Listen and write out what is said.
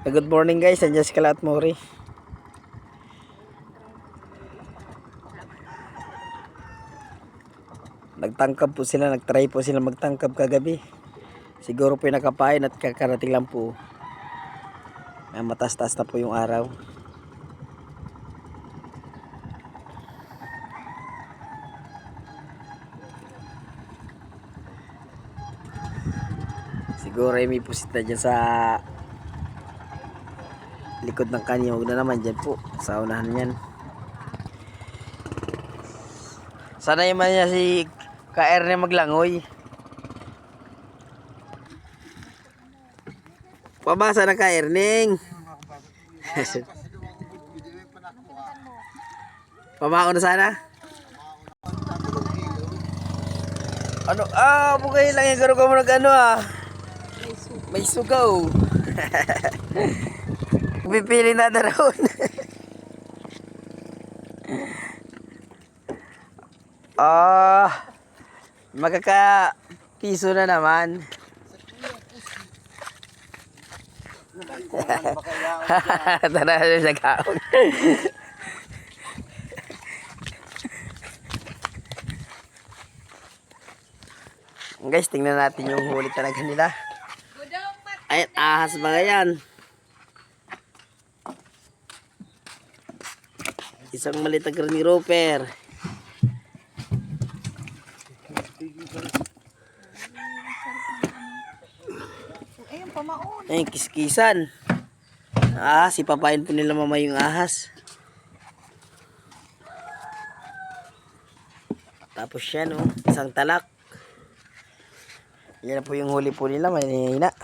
Good morning guys, nandiyan si Kalat Mori. Nagtangkab po sila, nagtry po sila magtangkab kagabi. Siguro po yung nakapain at kakarating lang po. May matas-tas na po yung araw. Siguro ay may pusit na dyan sa likod ng kanya. Huwag na naman dyan po, sa unahan yan. Sana yung man niya si KR na maglangoy. Pabasa na KR Ning. Pamako na sana. Ano? Bukay lang yung garo ko mo nag-ano May sugaw. Pipili na na raon. Magkaka-piso na naman. Tara na siya kaon. Guys, tingnan natin yung huli talaga nila. Ay, ahas mga yan. Isang maliit na granny roper. Ayun, kiskisan. Sipapain po nila mama yung ahas. Tapos yan, isang talak. Yan na po yung huli po nila, manihina.